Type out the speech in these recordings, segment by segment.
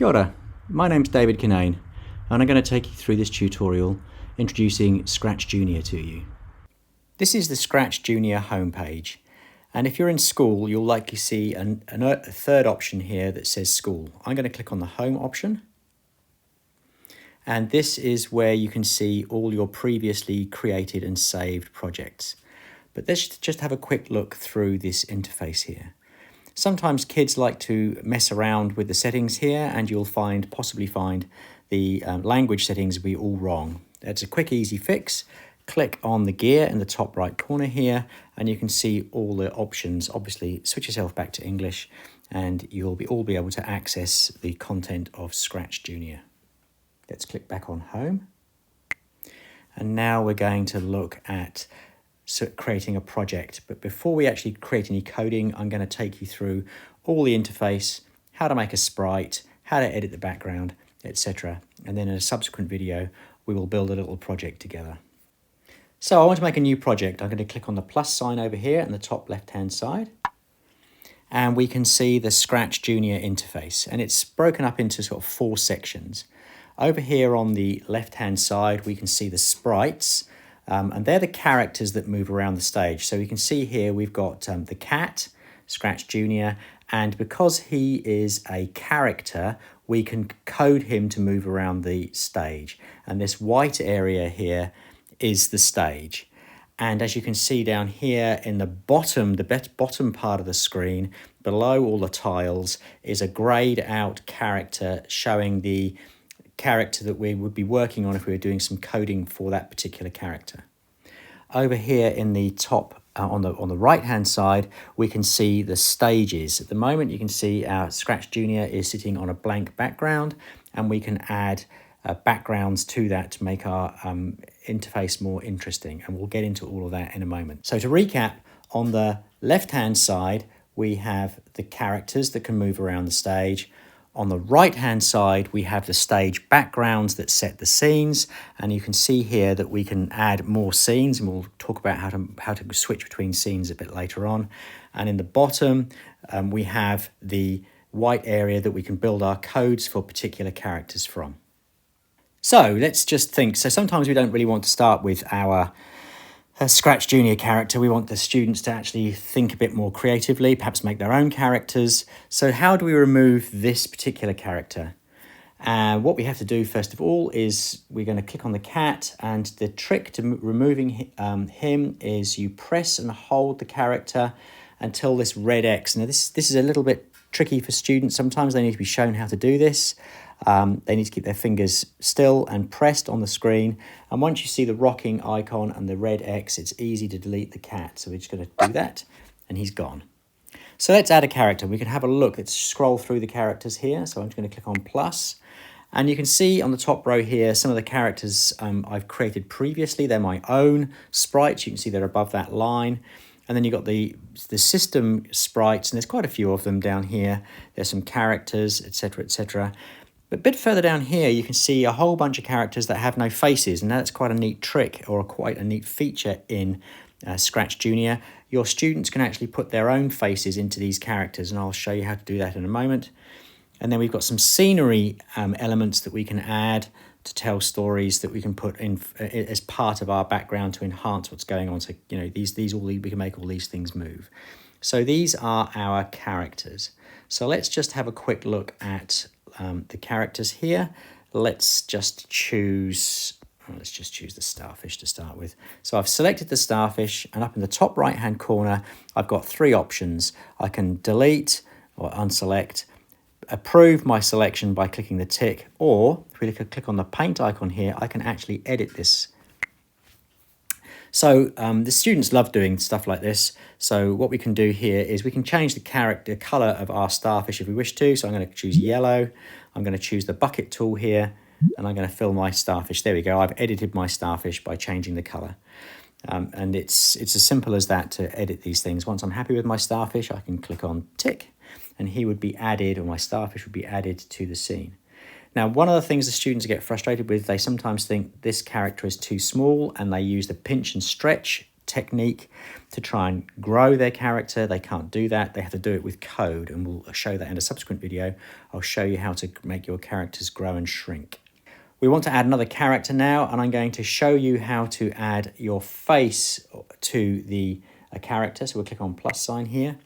Kia ora, my name's David Kinane and I'm going to take you through this tutorial introducing Scratch Junior to you. This is the Scratch Junior homepage, and if you're in school you'll likely see a third option here that says school. I'm going to click on the home option, and this is where you can see all your previously created and saved projects. But let's just have a quick look through this interface here. Sometimes kids like to mess around with the settings here, and you'll possibly find the language settings will be all wrong. That's a quick, easy fix. Click on the gear in the top right corner here, and you can see all the options. Obviously, switch yourself back to English, and you'll all be able to access the content of Scratch Junior. Let's click back on Home. And now we're going to look at creating a project. But before we actually create any coding, I'm going to take you through all the interface, how to make a sprite, how to edit the background, etc. And then in a subsequent video, we will build a little project together. So I want to make a new project. I'm going to click on the plus sign over here in the top left-hand side. And we can see the Scratch Junior interface, and it's broken up into sort of 4 sections. Over here on the left-hand side, we can see the sprites, and they're the characters that move around the stage. So you can see here we've got the cat, Scratch Junior, and because he is a character, we can code him to move around the stage. And this white area here is the stage. And as you can see down here in the bottom part of the screen, below all the tiles, is a grayed out character showing the character that we would be working on if we were doing some coding for that particular character. Over here in the top on the right hand side, we can see the stages. At the moment you can see our Scratch Junior is sitting on a blank background, and we can add backgrounds to that to make our interface more interesting, and we'll get into all of that in a moment. So to recap, on the left hand side we have the characters that can move around the stage. On the right hand side we have the stage backgrounds that set the scenes, and you can see here that we can add more scenes, and we'll talk about how to switch between scenes a bit later on. And in the bottom we have the white area that we can build our codes for particular characters from. So let's just think. So sometimes we don't really want to start with our Scratch Junior character. We want the students to actually think a bit more creatively, perhaps make their own characters. So how do we remove this particular character? What we have to do first of all is we're going to click on the cat, and the trick to removing him is you press and hold the character until this red X. Now this is a little bit tricky for students. Sometimes they need to be shown how to do this. They need to keep their fingers still and pressed on the screen, and once you see the rocking icon and the red X, it's easy to delete the cat. So we're just going to do that, and he's gone. So let's add a character. We can have a look. Let's scroll through the characters here. So I'm just going to click on plus, and you can see on the top row here some of the characters I've created previously. They're my own sprites. You can see they're above that line. And then you've got the system sprites, and there's quite a few of them down here. There's some characters, etc., etc. But a bit further down here, you can see a whole bunch of characters that have no faces, and that's quite a neat trick, or quite a neat feature in Scratch Junior. Your students can actually put their own faces into these characters, and I'll show you how to do that in a moment. And then we've got some scenery elements that we can add to tell stories that we can put in as part of our background to enhance what's going on. So, you know, we can make all these things move. So these are our characters. So let's just have a quick look at the characters here. Let's just choose the starfish to start with. So I've selected the starfish, and up in the top right hand corner I've got 3 options. I can delete or unselect, approve my selection by clicking the tick, or if we click on the paint icon here, I can actually edit this. So the students love doing stuff like this. So what we can do here is we can change the color of our starfish if we wish to. So I'm going to choose yellow. I'm going to choose the bucket tool here, and I'm going to fill my starfish. There we go. I've edited my starfish by changing the color. And it's as simple as that to edit these things. Once I'm happy with my starfish, I can click on tick, and he would be added, or my starfish would be added to the scene. Now, one of the things the students get frustrated with, they sometimes think this character is too small, and they use the pinch and stretch technique to try and grow their character. They can't do that. They have to do it with code, and we'll show that in a subsequent video. I'll show you how to make your characters grow and shrink. We want to add another character now, and I'm going to show you how to add your face to the character. So we'll click on plus sign here.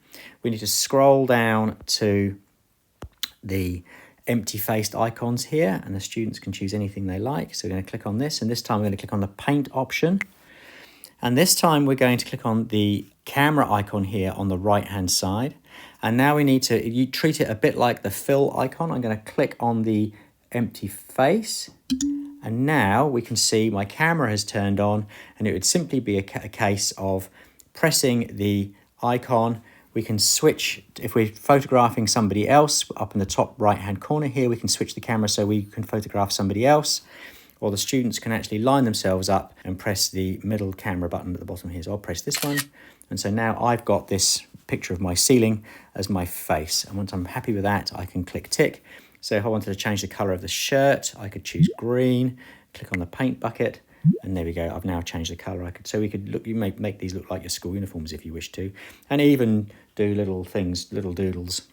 We need to scroll down to the empty faced icons here, and the students can choose anything they like. So we're going to click on this, and this time we're going to click on the paint option. And this time we're going to click on the camera icon here on the right hand side. And now we need to, you treat it a bit like the fill icon. I'm going to click on the empty face, and now we can see my camera has turned on, and it would simply be a case of pressing the icon. We can switch, if we're photographing somebody else, up in the top right hand corner here, we can switch the camera so we can photograph somebody else, or the students can actually line themselves up and press the middle camera button at the bottom here. So I'll press this one, and so now I've got this picture of my ceiling as my face, and once I'm happy with that, I can click tick. So if I wanted to change the color of the shirt, I could choose green, click on the paint bucket, and there we go. I've now changed the color. So we could look, you make these look like your school uniforms if you wish to, and even do little things, little doodles,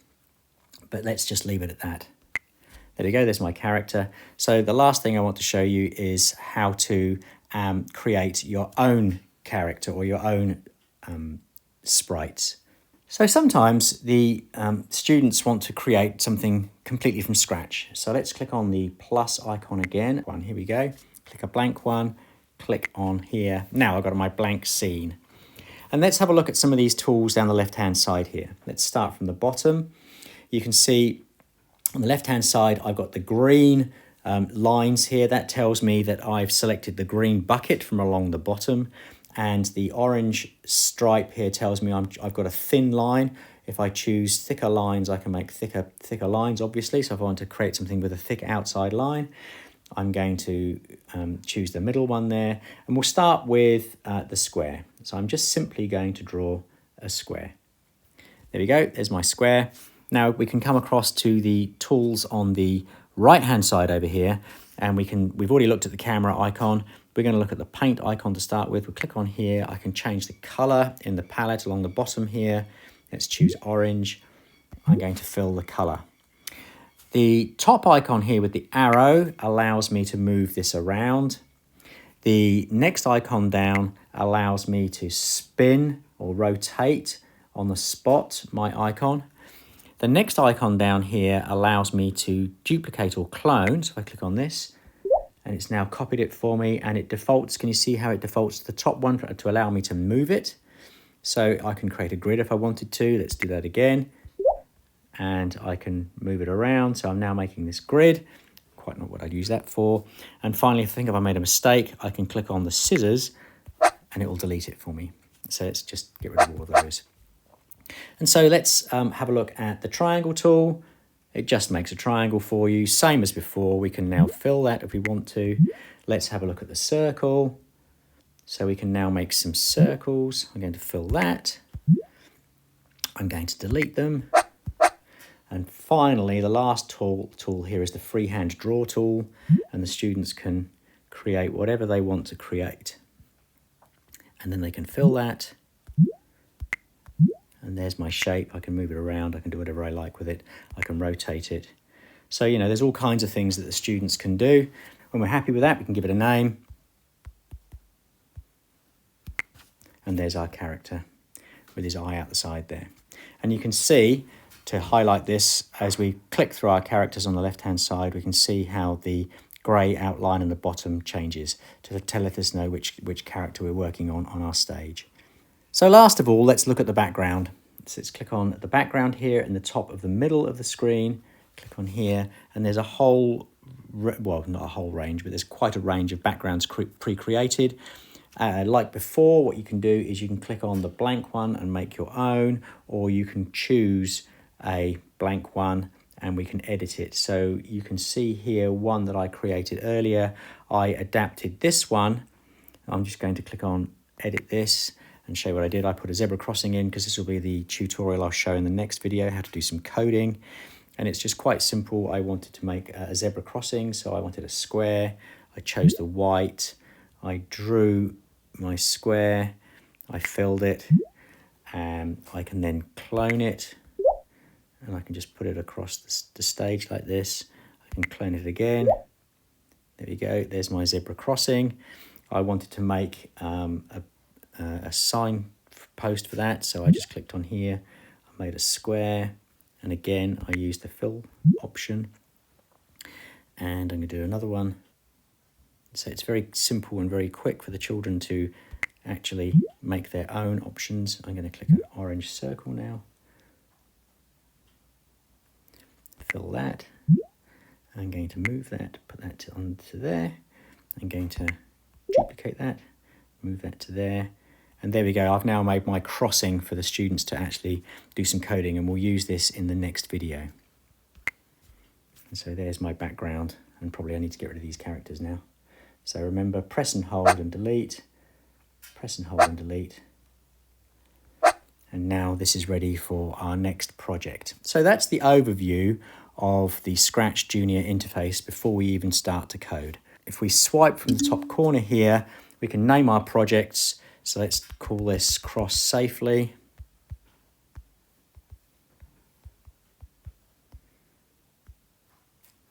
but let's just leave it at that. There we go, there's my character. So the last thing I want to show you is how to create your own character or your own sprites. So sometimes the students want to create something completely from scratch. So let's click on the plus icon again. Here we go. Click a blank one, click on here. Now I've got my blank scene. And let's have a look at some of these tools down the left-hand side here. Let's start from the bottom. You can see on the left-hand side, I've got the green lines here. That tells me that I've selected the green bucket from along the bottom. And the orange stripe here tells me I've got a thin line. If I choose thicker lines, I can make thicker lines, obviously. So if I want to create something with a thick outside line, I'm going to choose the middle one there. And we'll start with the square. So I'm just simply going to draw a square. There we go, there's my square. Now we can come across to the tools on the right-hand side over here, and we've already looked at the camera icon. We're going to look at the paint icon to start with. We'll click on here. I can change the color in the palette along the bottom here. Let's choose orange. I'm going to fill the color. The top icon here with the arrow allows me to move this around. The next icon down allows me to spin or rotate on the spot, my icon. The next icon down here allows me to duplicate or clone. So I click on this, and it's now copied it for me, and it defaults. Can you see how it defaults to the top one to allow me to move it? So I can create a grid if I wanted to. Let's do that again. And I can move it around. So I'm now making this grid. Quite not what I'd use that for. And finally, if I made a mistake, I can click on the scissors and it will delete it for me. So let's just get rid of all of those. And so let's have a look at the triangle tool. It just makes a triangle for you, same as before. We can now fill that if we want to. Let's have a look at the circle. So we can now make some circles. I'm going to fill that. I'm going to delete them. And finally, the last tool here is the Freehand draw tool, and the students can create whatever they want to create. And then they can fill that. And there's my shape. I can move it around. I can do whatever I like with it. I can rotate it. So, you know, there's all kinds of things that the students can do. When we're happy with that, we can give it a name. And there's our character with his eye out the side there. And you can see, to highlight this, as we click through our characters on the left-hand side, we can see how the grey outline in the bottom changes to let us know which character we're working on our stage. So last of all, let's look at the background. So let's click on the background here in the top of the middle of the screen. Click on here, and there's a whole, well, not a whole range, but there's quite a range of backgrounds pre-created. Like before, what you can do is you can click on the blank one and make your own, or you can choose a blank one and we can edit it. So you can see here one that I created earlier. I adapted this one. I'm just going to click on edit this and show you what I did. I put a zebra crossing in because this will be the tutorial I'll show in the next video, how to do some coding. And it's just quite simple. I wanted to make a zebra crossing, so I wanted a square. I chose the white. I drew my square. I filled it, and I can then clone it, and I can just put it across the stage like this. I can clone it again. There we go, there's my zebra crossing. I wanted to make a sign post for that, so I just clicked on here, I made a square, and again I used the fill option, and I'm going to do another one. So it's very simple and very quick for the children to actually make their own options. I'm going to click an orange circle now, fill that. I'm going to move that, put that onto there. I'm going to duplicate that, move that to there. And there we go, I've now made my crossing for the students to actually do some coding, and we'll use this in the next video. And so there's my background, and probably I need to get rid of these characters now. So remember, press and hold and delete, press and hold and delete. And now this is ready for our next project. So that's the overview of the Scratch Junior interface before we even start to code. If we swipe from the top corner here, we can name our projects. So let's call this Cross Safely.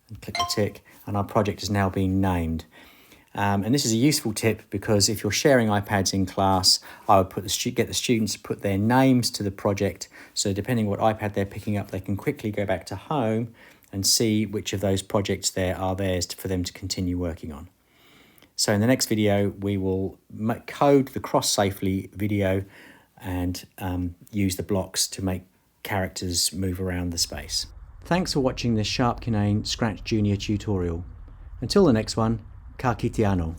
And click the tick, and our project is now being named. And this is a useful tip, because if you're sharing iPads in class, I would get the students to put their names to the project. So depending what iPad they're picking up, they can quickly go back to home and see which of those projects there are theirs for them to continue working on. So in the next video, we will code the Cross Safely video and use the blocks to make characters move around the space. Thanks for watching this Sharp Kinane Scratch Junior tutorial. Until the next one, Ka kite anō.